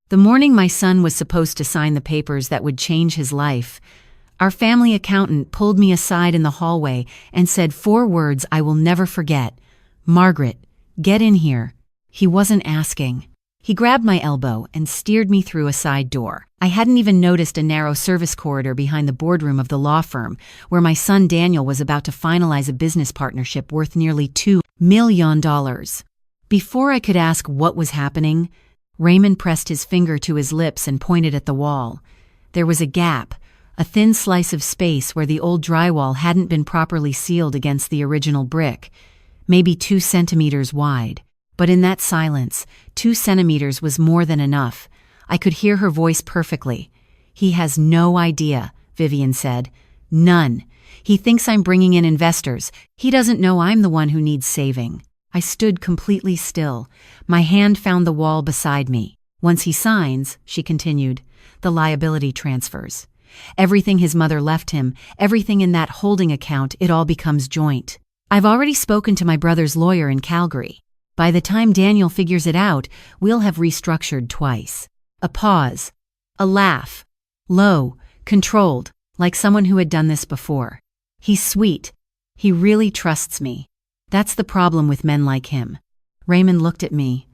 The morning my son was supposed to sign the papers that would change his life, our family accountant pulled me aside in the hallway and said 4 words I will never forget. "Margaret, get in here." He wasn't asking. He grabbed my elbow and steered me through a side door. I hadn't even noticed a narrow service corridor behind the boardroom of the law firm, where my son Daniel was about to finalize a business partnership worth nearly $2 million. Before I could ask what was happening, Raymond pressed his finger to his lips and pointed at the wall. There was a gap, a thin slice of space where the old drywall hadn't been properly sealed against the original brick, maybe 2 centimeters wide. But in that silence, 2 centimeters was more than enough. I could hear her voice perfectly. "He has no idea," Vivian said. "None. He thinks I'm bringing in investors. He doesn't know I'm the one who needs saving." I stood completely still. My hand found the wall beside me. "Once he signs," she continued, "the liability transfers. Everything his mother left him, everything in that holding account, it all becomes joint. I've already spoken to my brother's lawyer in Calgary. By the time Daniel figures it out, we'll have restructured twice." A pause. A laugh. Low, controlled, like someone who had done this before. "He's sweet. He really trusts me. That's the problem with men like him." Raymond looked at me.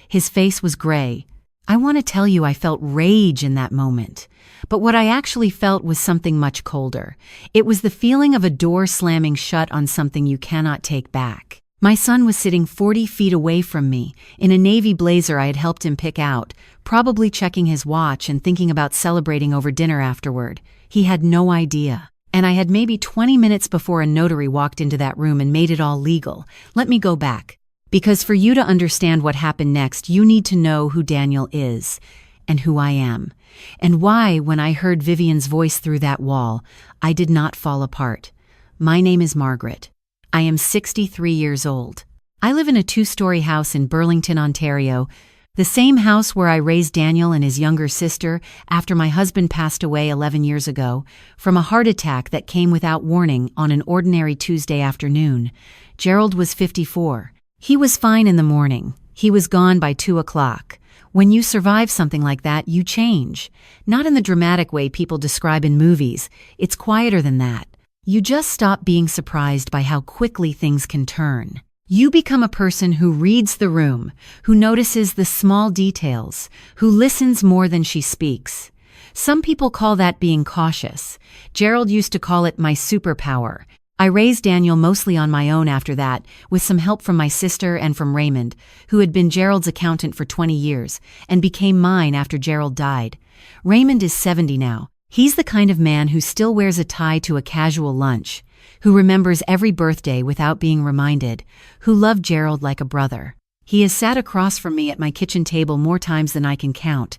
His face was gray. I want to tell you I felt rage in that moment. But what I actually felt was something much colder. It was the feeling of a door slamming shut on something you cannot take back. My son was sitting 40 feet away from me, in a navy blazer I had helped him pick out, probably checking his watch and thinking about celebrating over dinner afterward. He had no idea. And I had maybe 20 minutes before a notary walked into that room and made it all legal. Let me go back. Because for you to understand what happened next, you need to know who Daniel is, and who I am, and why, when I heard Vivian's voice through that wall, I did not fall apart. My name is Margaret. I am 63 years old. I live in a 2-story house in Burlington, Ontario, the same house where I raised Daniel and his younger sister after my husband passed away 11 years ago from a heart attack that came without warning on an ordinary Tuesday afternoon. Gerald was 54. He was fine in the morning. He was gone by 2 o'clock. When you survive something like that, you change. Not in the dramatic way people describe in movies. It's quieter than that. You just stop being surprised by how quickly things can turn. You become a person who reads the room, who notices the small details, who listens more than she speaks. Some people call that being cautious. Gerald used to call it my superpower. I raised Daniel mostly on my own after that, with some help from my sister and from Raymond, who had been Gerald's accountant for 20 years, and became mine after Gerald died. Raymond is 70 now. He's the kind of man who still wears a tie to a casual lunch, who remembers every birthday without being reminded, who loved Gerald like a brother. He has sat across from me at my kitchen table more times than I can count,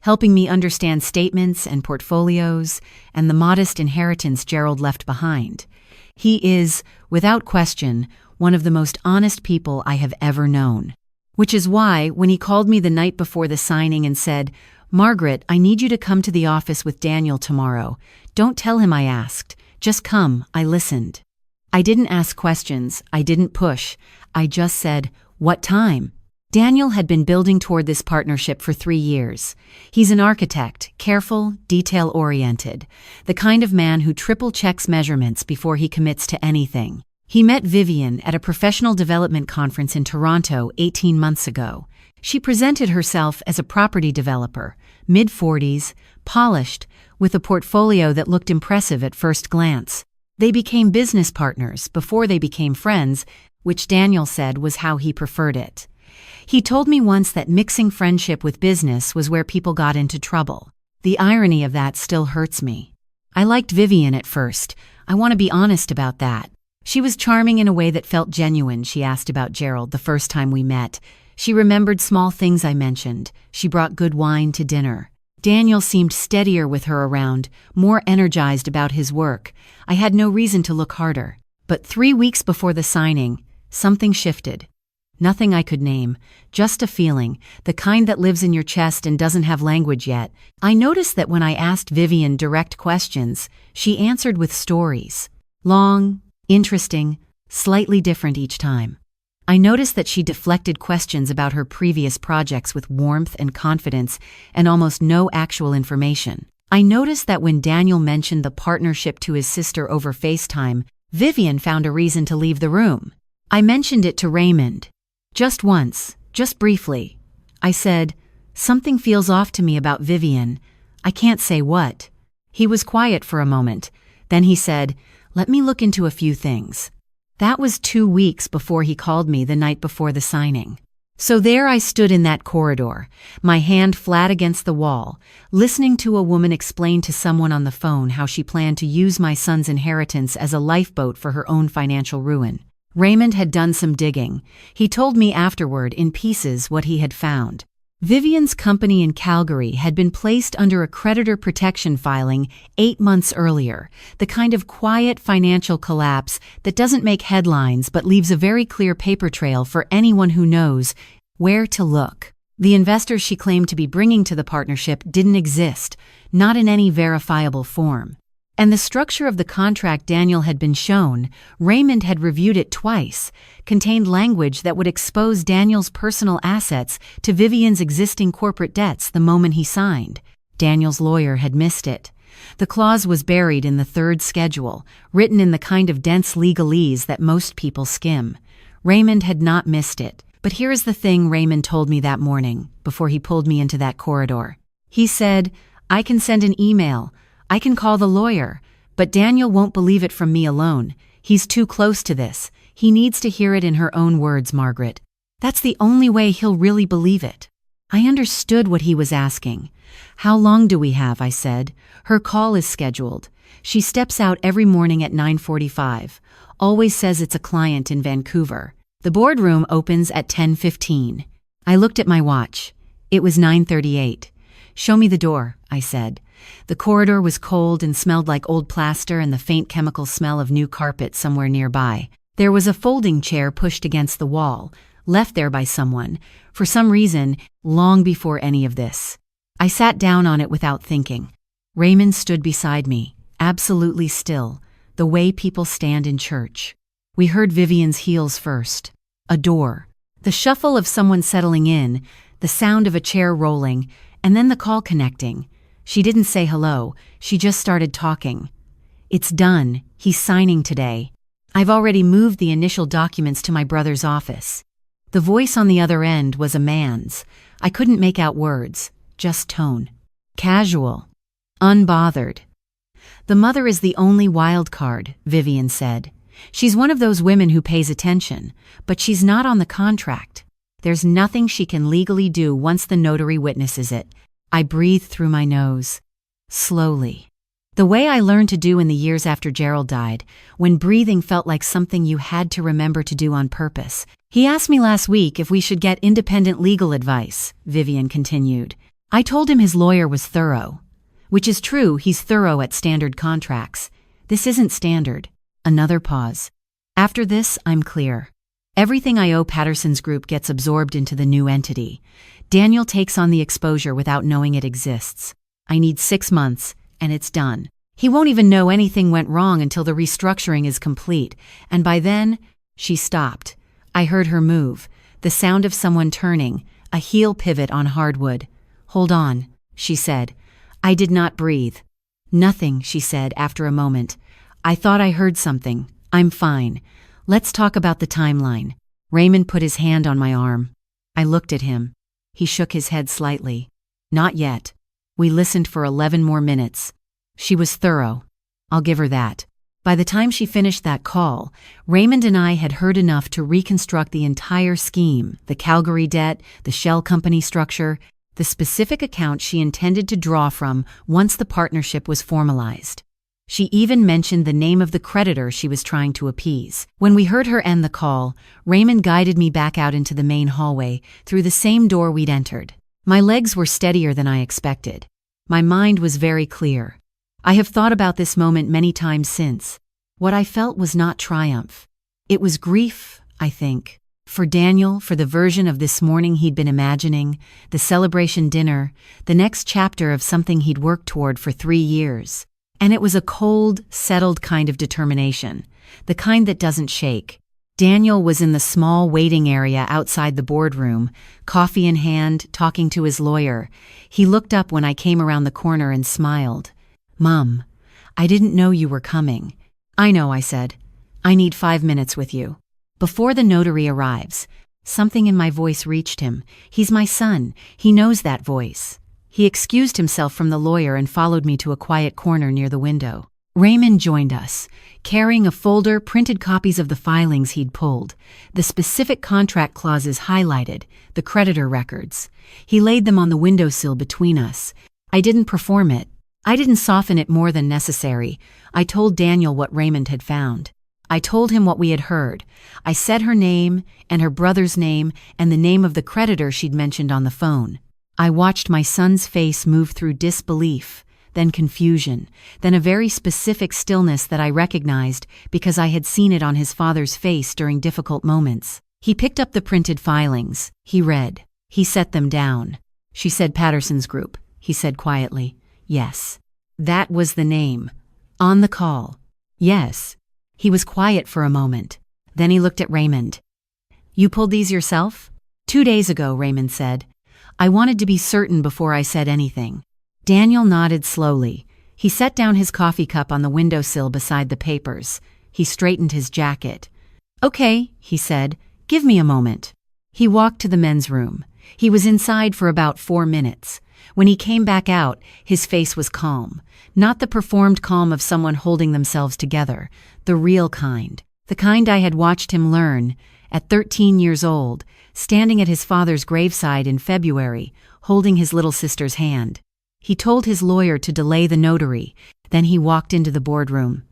helping me understand statements and portfolios and the modest inheritance Gerald left behind. He is, without question, one of the most honest people I have ever known. Which is why, when he called me the night before the signing and said, "Margaret, I need you to come to the office with Daniel tomorrow. Don't tell him I asked. Just come," I listened. I didn't ask questions. I didn't push. I just said, "What time?" Daniel had been building toward this partnership for 3 years. He's an architect, careful, detail-oriented, the kind of man who triple-checks measurements before he commits to anything. He met Vivian at a professional development conference in Toronto 18 months ago. She presented herself as a property developer, mid-40s, polished, with a portfolio that looked impressive at first glance. They became business partners before they became friends, which Daniel said was how he preferred it. He told me once that mixing friendship with business was where people got into trouble. The irony of that still hurts me. I liked Vivian at first. I want to be honest about that. She was charming in a way that felt genuine. She asked about Gerald the first time we met. She remembered small things I mentioned. She brought good wine to dinner. Daniel seemed steadier with her around, more energized about his work. I had no reason to look harder. But 3 weeks before the signing, something shifted. Nothing I could name, just a feeling, the kind that lives in your chest and doesn't have language yet. I noticed that when I asked Vivian direct questions, she answered with stories. Long, interesting, slightly different each time. I noticed that she deflected questions about her previous projects with warmth and confidence and almost no actual information. I noticed that when Daniel mentioned the partnership to his sister over FaceTime, Vivian found a reason to leave the room. I mentioned it to Raymond. Just once, just briefly. I said, "Something feels off to me about Vivian. I can't say what." He was quiet for a moment. Then he said, "Let me look into a few things." That was 2 weeks before he called me the night before the signing. So there I stood in that corridor, my hand flat against the wall, listening to a woman explain to someone on the phone how she planned to use my son's inheritance as a lifeboat for her own financial ruin. Raymond had done some digging. He told me afterward in pieces what he had found. Vivian's company in Calgary had been placed under a creditor protection filing 8 months earlier, the kind of quiet financial collapse that doesn't make headlines but leaves a very clear paper trail for anyone who knows where to look. The investors she claimed to be bringing to the partnership didn't exist, not in any verifiable form. And the structure of the contract Daniel had been shown, Raymond had reviewed it twice, contained language that would expose Daniel's personal assets to Vivian's existing corporate debts the moment he signed. Daniel's lawyer had missed it. The clause was buried in the third schedule, written in the kind of dense legalese that most people skim. Raymond had not missed it. But here is the thing Raymond told me that morning, before he pulled me into that corridor. He said, "I can send an email. I can call the lawyer, but Daniel won't believe it from me alone. He's too close to this. He needs to hear it in her own words, Margaret. That's the only way he'll really believe it." I understood what he was asking. "How long do we have?" I said. "Her call is scheduled. She steps out every morning at 9:45. Always says it's a client in Vancouver. The boardroom opens at 10:15. I looked at my watch. It was 9:38. "Show me the door," I said. The corridor was cold and smelled like old plaster and the faint chemical smell of new carpet somewhere nearby. There was a folding chair pushed against the wall, left there by someone, for some reason, long before any of this. I sat down on it without thinking. Raymond stood beside me, absolutely still, the way people stand in church. We heard Vivian's heels first. A door. The shuffle of someone settling in, the sound of a chair rolling, and then the call connecting. She didn't say hello, she just started talking. "It's done, he's signing today. I've already moved the initial documents to my brother's office." The voice on the other end was a man's. I couldn't make out words, just tone. Casual. Unbothered. "The mother is the only wild card," Vivian said. "She's one of those women who pays attention, but she's not on the contract. There's nothing she can legally do once the notary witnesses it." I breathed through my nose. Slowly. The way I learned to do in the years after Gerald died, when breathing felt like something you had to remember to do on purpose. "He asked me last week if we should get independent legal advice," Vivian continued. "I told him his lawyer was thorough. Which is true, he's thorough at standard contracts. This isn't standard." Another pause. "After this, I'm clear. Everything I owe Patterson's group gets absorbed into the new entity. Daniel takes on the exposure without knowing it exists. I need 6 months, and it's done. He won't even know anything went wrong until the restructuring is complete, and by then..." She stopped. I heard her move, the sound of someone turning, a heel pivot on hardwood. "Hold on," she said. I did not breathe. "Nothing," she said after a moment. "I thought I heard something. I'm fine. Let's talk about the timeline." Raymond put his hand on my arm. I looked at him. He shook his head slightly. "Not yet." We listened for 11 more minutes. She was thorough. I'll give her that. By the time she finished that call, Raymond and I had heard enough to reconstruct the entire scheme, the Calgary debt, the shell company structure, the specific account she intended to draw from once the partnership was formalized. She even mentioned the name of the creditor she was trying to appease. When we heard her end the call, Raymond guided me back out into the main hallway, through the same door we'd entered. My legs were steadier than I expected. My mind was very clear. I have thought about this moment many times since. What I felt was not triumph. It was grief, I think. For Daniel, for the version of this morning he'd been imagining, the celebration dinner, the next chapter of something he'd worked toward for 3 years. And it was a cold, settled kind of determination, the kind that doesn't shake. Daniel was in the small waiting area outside the boardroom, coffee in hand, talking to his lawyer. He looked up when I came around the corner and smiled. "Mom, I didn't know you were coming." "I know," I said. "I need 5 minutes with you." Before the notary arrives, something in my voice reached him. He's my son. He knows that voice. He excused himself from the lawyer and followed me to a quiet corner near the window. Raymond joined us, carrying a folder, printed copies of the filings he'd pulled, the specific contract clauses highlighted, the creditor records. He laid them on the windowsill between us. I didn't perform it. I didn't soften it more than necessary. I told Daniel what Raymond had found. I told him what we had heard. I said her name, and her brother's name, and the name of the creditor she'd mentioned on the phone. I watched my son's face move through disbelief, then confusion, then a very specific stillness that I recognized because I had seen it on his father's face during difficult moments. He picked up the printed filings. He read. He set them down. "She said Patterson's Group," he said quietly. "Yes." "That was the name. On the call." "Yes." He was quiet for a moment. Then he looked at Raymond. "You pulled these yourself?" "2 days ago," Raymond said. "I wanted to be certain before I said anything." Daniel nodded slowly. He set down his coffee cup on the windowsill beside the papers. He straightened his jacket. "Okay," he said. "Give me a moment." He walked to the men's room. He was inside for about 4 minutes. When he came back out, his face was calm. Not the performed calm of someone holding themselves together, the real kind. The kind I had watched him learn, at 13 years old, standing at his father's graveside in February, holding his little sister's hand. He told his lawyer to delay the notary, then he walked into the boardroom.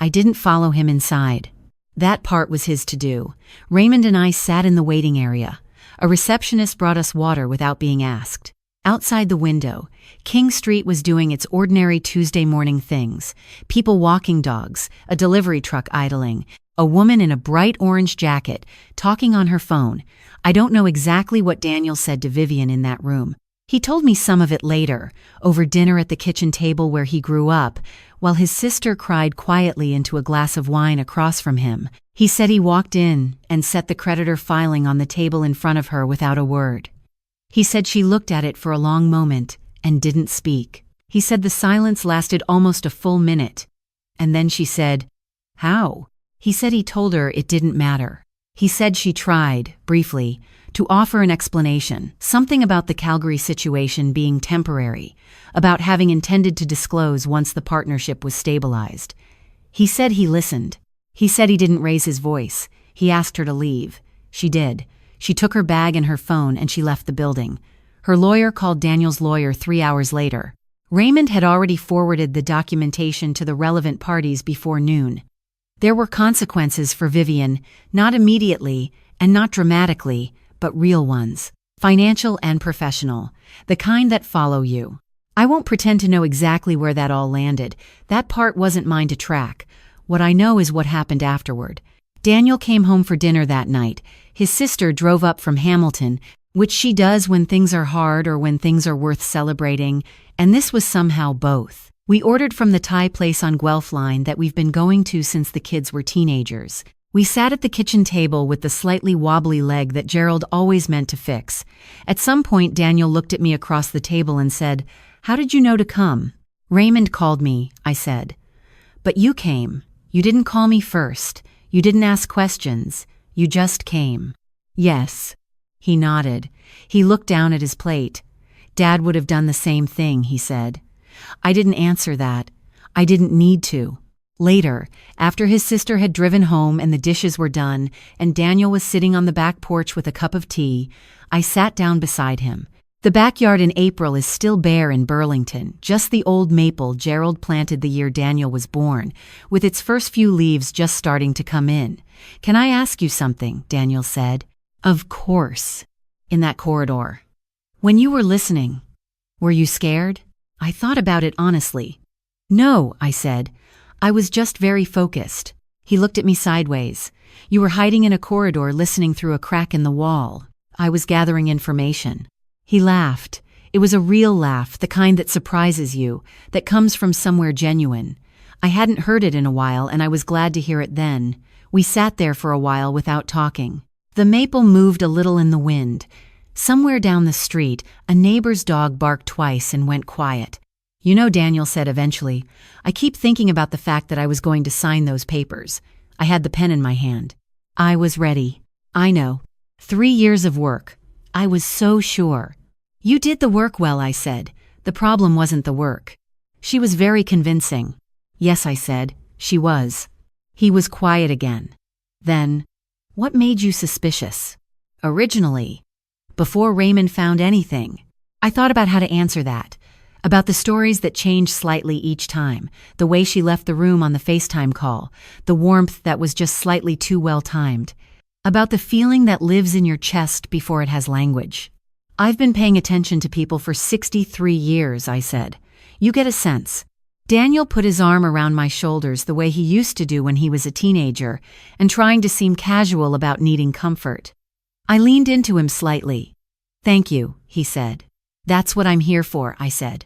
I didn't follow him inside. That part was his to do. Raymond and I sat in the waiting area. A receptionist brought us water without being asked. Outside the window, King Street was doing its ordinary Tuesday morning things. People walking dogs, a delivery truck idling, a woman in a bright orange jacket talking on her phone. I don't know exactly what Daniel said to Vivian in that room. He told me some of it later, over dinner at the kitchen table where he grew up, while his sister cried quietly into a glass of wine across from him. He said he walked in and set the creditor filing on the table in front of her without a word. He said she looked at it for a long moment and didn't speak. He said the silence lasted almost a full minute. And then she said, "How?" He said he told her it didn't matter. He said she tried, briefly, to offer an explanation, something about the Calgary situation being temporary, about having intended to disclose once the partnership was stabilized. He said he listened. He said he didn't raise his voice. He asked her to leave. She did. She took her bag and her phone and she left the building. Her lawyer called Daniel's lawyer 3 hours later. Raymond had already forwarded the documentation to the relevant parties before noon. There were consequences for Vivian, not immediately and not dramatically, but real ones, financial and professional, the kind that follow you. I won't pretend to know exactly where that all landed. That part wasn't mine to track. What I know is what happened afterward. Daniel came home for dinner that night. His sister drove up from Hamilton, which she does when things are hard or when things are worth celebrating, and this was somehow both. We ordered from the Thai place on Guelph Line that we've been going to since the kids were teenagers. We sat at the kitchen table with the slightly wobbly leg that Gerald always meant to fix. At some point, Daniel looked at me across the table and said, "How did you know to come?" "Raymond called me," I said. "But you came. You didn't call me first. You didn't ask questions. You just came." "Yes." He nodded. He looked down at his plate. "Dad would have done the same thing," he said. I didn't answer that. I didn't need to. Later, after his sister had driven home and the dishes were done, and Daniel was sitting on the back porch with a cup of tea, I sat down beside him. The backyard in April is still bare in Burlington, just the old maple Gerald planted the year Daniel was born, with its first few leaves just starting to come in. "Can I ask you something?" Daniel said. "Of course." In that corridor. "When you were listening, were you scared?" I thought about it honestly. "No," I said. "I was just very focused." He looked at me sideways. "You were hiding in a corridor listening through a crack in the wall." I was gathering information. He laughed. It was a real laugh, the kind that surprises you, that comes from somewhere genuine. I hadn't heard it in a while and I was glad to hear it then. We sat there for a while without talking. The maple moved a little in the wind. Somewhere down the street, a neighbor's dog barked twice and went quiet. "You know," Daniel said eventually, "I keep thinking about the fact that I was going to sign those papers." I had the pen in my hand. I was ready. I know. 3 years of work. I was so sure. "You did the work well," I said. "The problem wasn't the work." She was very convincing. "Yes," I said, "she was." He was quiet again. Then, "What made you suspicious?" "Originally, before Raymond found anything." I thought about how to answer that. About the stories that changed slightly each time, the way she left the room on the FaceTime call, the warmth that was just slightly too well timed. About the feeling that lives in your chest before it has language. "I've been paying attention to people for 63 years, I said. "You get a sense." Daniel put his arm around my shoulders the way he used to do when he was a teenager, and trying to seem casual about needing comfort. I leaned into him slightly. "Thank you," he said. "That's what I'm here for," I said.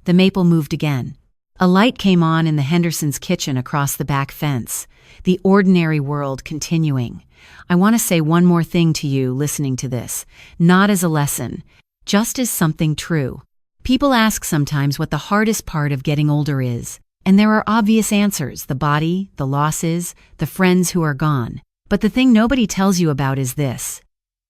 The maple moved again. A light came on in the Hendersons' kitchen across the back fence. The ordinary world continuing. I want to say one more thing to you listening to this, not as a lesson, just as something true. People ask sometimes what the hardest part of getting older is, and there are obvious answers: the body, the losses, the friends who are gone. But the thing nobody tells you about is this.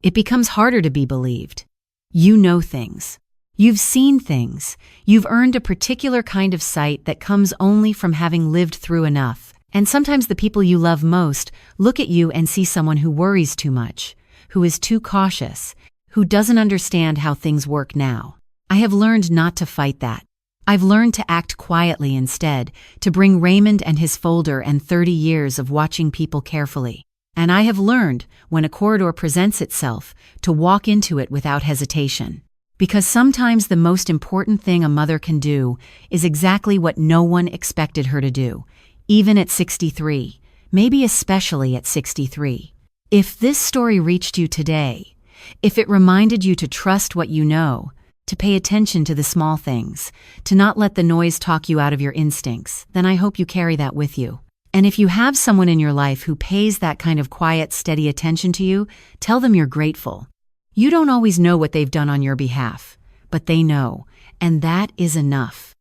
It becomes harder to be believed. You know things. You've seen things. You've earned a particular kind of sight that comes only from having lived through enough. And sometimes the people you love most look at you and see someone who worries too much, who is too cautious, who doesn't understand how things work now. I have learned not to fight that. I've learned to act quietly instead, to bring Raymond and his folder and 30 years of watching people carefully. And I have learned, when a corridor presents itself, to walk into it without hesitation. Because sometimes the most important thing a mother can do is exactly what no one expected her to do, even at 63, maybe especially at 63. If this story reached you today, if it reminded you to trust what you know, to pay attention to the small things, to not let the noise talk you out of your instincts, then I hope you carry that with you. And if you have someone in your life who pays that kind of quiet, steady attention to you, tell them you're grateful. You don't always know what they've done on your behalf, but they know, and that is enough.